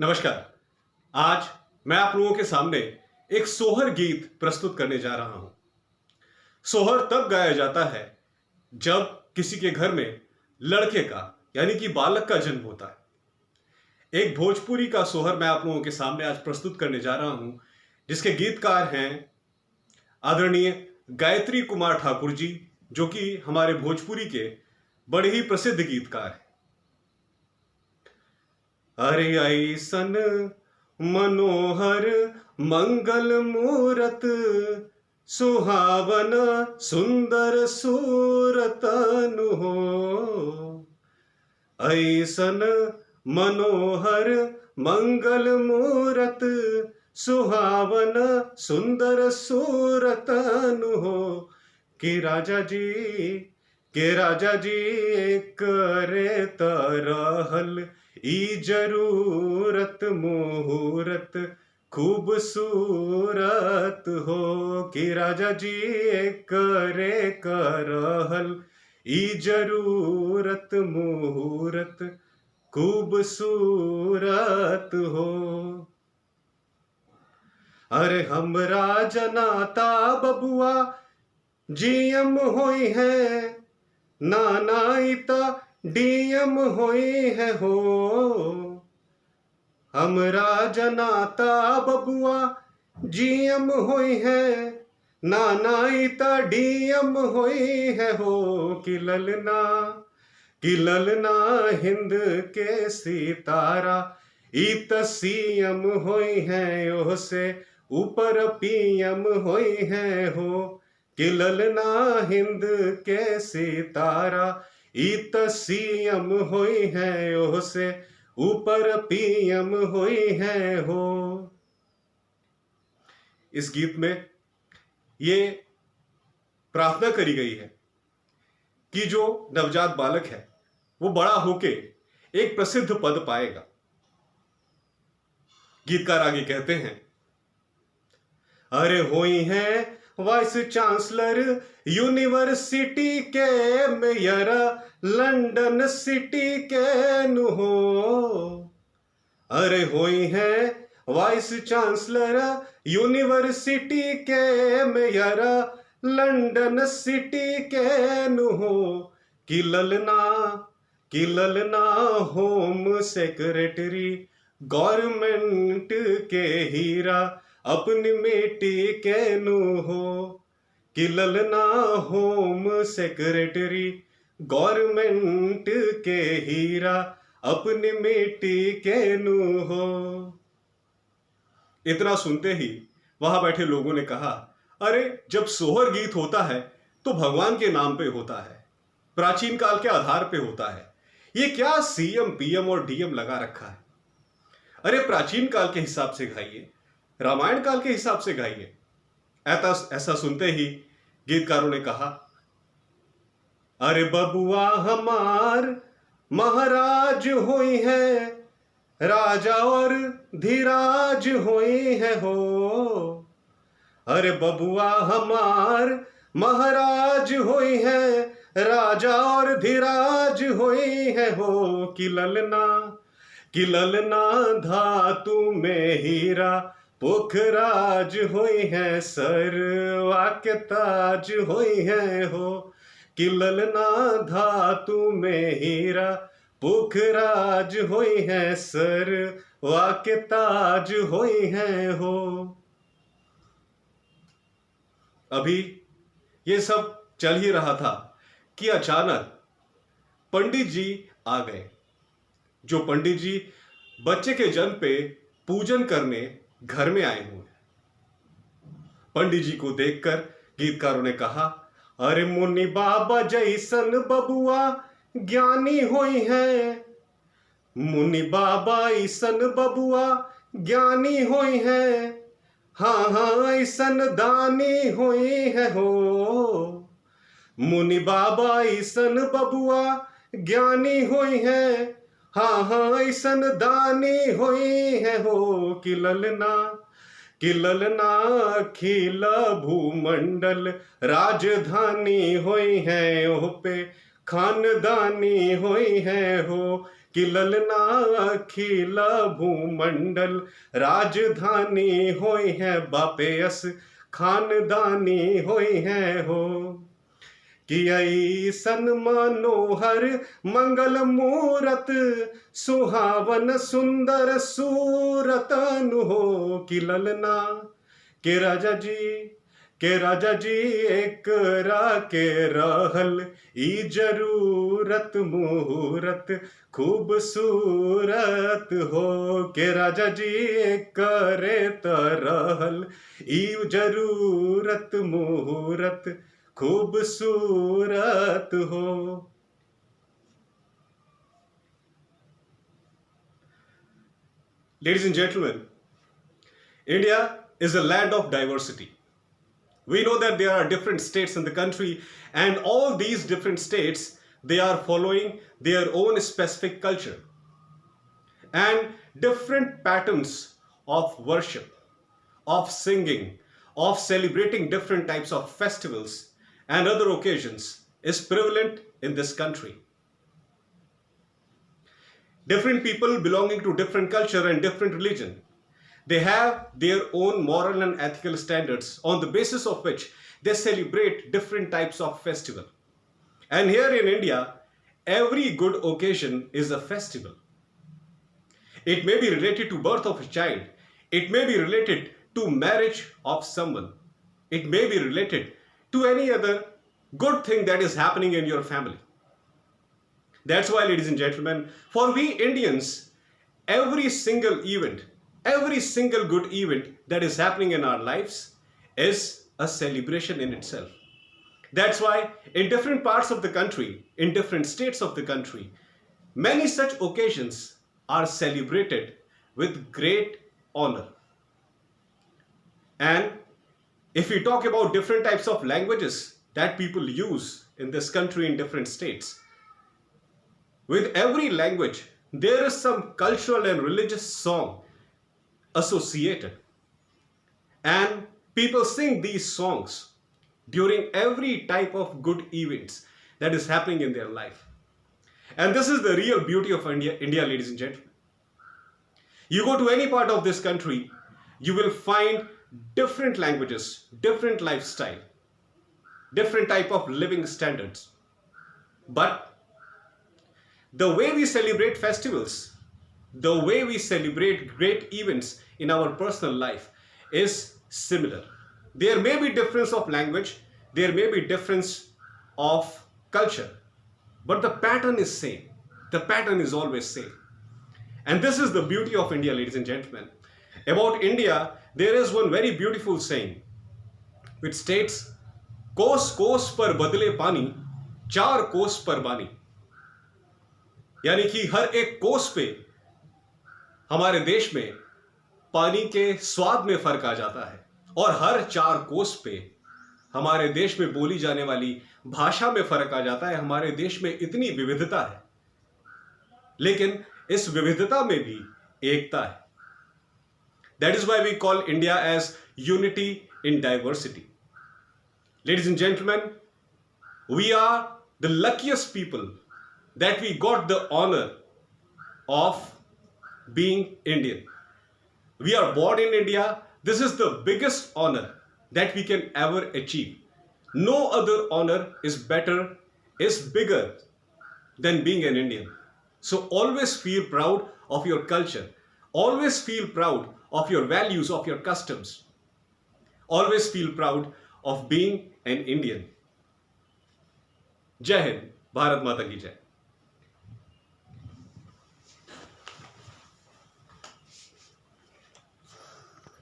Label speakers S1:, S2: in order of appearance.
S1: नमस्कार। आज मैं आप लोगों के सामने एक सोहर गीत प्रस्तुत करने जा रहा हूं। सोहर तब गाया जाता है जब किसी के घर में लड़के का यानी कि बालक का जन्म होता है। एक भोजपुरी का सोहर मैं आप लोगों के सामने आज प्रस्तुत करने जा रहा हूं, जिसके गीतकार हैं आदरणीय गायत्री कुमार ठाकुर जी, जो कि हमारे भोजपुरी के बड़े ही प्रसिद्ध गीतकार हैं। अरे ऐसन मनोहर मंगल मूरत, सुहावन सुंदर सूरत अनु हो। ऐसन मनोहर मंगल मूरत, सुहावन सुंदर सूरत अनु हो। कि राजा जी करे तरहल ई जरूरत मुहूर्त खूबसूरत हो। कि राजा जी करे करहल ई जरूरत मुहूर्त खूबसूरत हो। अरे हमरा जनाता बबुआ जीएम होई है, नानाइता डीएम होई है हो। हमरा जनाता बबुआ जीएम होई है, नानाइता डीएम होई है हो। कि ललना हिंद के सितारा इत सीएम होई है, ओह से ऊपर पीएम होई है हो। कि ललना हिंद के सितारा इत सीएम होई है, ओह से ऊपर पीएम होई है हो। इस गीत में ये प्रार्थना करी गई है कि जो नवजात बालक है वो बड़ा होके एक प्रसिद्ध पद पाएगा। गीतकार आगे कहते हैं, अरे होई है वाइस चांसलर यूनिवर्सिटी के मेयर लंदन सिटी के नु हो। अरे होई है वाइस चांसलर यूनिवर्सिटी के मेयर लंदन सिटी के नु हो। कि ललना होम सेक्रेटरी गवर्नमेंट के हीरा अपनी बेटी के नु हो। कि ललना होम सेक्रेटरी गवर्नमेंट के हीरा अपनी बेटी के नु हो। इतना सुनते ही वहां बैठे लोगों ने कहा, अरे जब सोहर गीत होता है तो भगवान के नाम पे होता है, प्राचीन काल के आधार पे होता है। ये क्या सीएम पीएम और डीएम लगा रखा है? अरे प्राचीन काल के हिसाब से गाइए, रामायण काल के हिसाब से गाइए। ऐसा सुनते ही गीतकारों ने कहा, अरे बबुआ हमार महाराज होई है, राजा और धीराज होई है हो। अरे बबुआ हमार महाराज होई है, राजा और धीराज होई है हो। कि ललना धातु में हीरा पुखराज होई है, सरवा के ताज होई है हो। कि ललना धातु में हीरा पुखराज होई है, सरवा के ताज होई है हो। अभी ये सब चल ही रहा था कि अचानक पंडित जी आ गए। जो पंडित जी बच्चे के जन्म पे पूजन करने घर में आए हुए हैं। पंडित जी को देखकर गीतकारों ने कहा, अरे मुनि बाबा जैसन बबुआ ज्ञानी होई है, मुनि बाबा ऐसन बबुआ ज्ञानी होई है। हाँ ऐसन दानी होई है हो। मुनि बाबा ऐसन बबुआ ज्ञानी होई है, हाँ ऐसन दानी होई है हो। कि ललना अखिल भूमंडल राजधानी होई है, ओह पे खानदानी होई है हो कि ललना खिला भूमंडल, राजधानी होई है बापेयस खानदानी होई है हो। कि ऐसन मनोहर मंगल मूरत, सुहावन सुंदर सूरतन हो कि ललना के राजा जी एक के रहल ई जरूरत मुहूर्त खूबसूरत हो। के राजा जी एक करे तरहल ई जरूरत मुहूर्त खूबसूरत हो। Ladies and gentlemen, India is a land of diversity. We know that there are different states in the country, and all these different states, they are following their own specific culture and different patterns of worship, of singing, of celebrating different types of festivals and other occasions is prevalent in this country. Different people belonging to different culture and different religion, they have their own moral and ethical standards on the basis of which they celebrate different types of festival. And here in India, every good occasion is a festival. It may be related to birth of a child. It may be related to marriage of someone. It may be related to any other good thing that is happening in your family. That's why, ladies and gentlemen, for we Indians, every single event, every single good event that is happening in our lives is a celebration in itself. That's why in different parts of the country, in different states of the country, many such occasions are celebrated with great honor. And if we talk about different types of languages that people use in this country in different states, with every language, there is some cultural and religious song associated. And people sing these songs during every type of good events that is happening in their life. And this is the real beauty of India, ladies and gentlemen. You go to any part of this country, you will find different languages, different lifestyle, different type of living standards. But the way we celebrate festivals, the way we celebrate great events in our personal life is similar. There may be difference of language, there may be difference of culture, but the pattern is same. The pattern is always same. And this is the beauty of India, ladies and gentlemen. About India, there is one very beautiful saying which states, कोस कोस पर बदले पानी, चार कोस पर बानी. यानी कि हर एक कोस पे हमारे देश में पानी के स्वाद में फर्क आ जाता है, और हर चार कोस पे हमारे देश में बोली जाने वाली भाषा में फर्क आ जाता है. हमारे देश में इतनी विविधता है, लेकिन इस विविधता में भी एकता है. That is why we call India as unity in diversity. Ladies and gentlemen, we are the luckiest people that we got the honor of being Indian. We are born in India. This is the biggest honor that we can ever achieve. No other honor is better, is bigger than being an Indian. So always feel proud of your culture. Always feel proud of your values, of your customs. Always feel proud of being an Indian. Jai Hind, Bharat Mata ki Jai.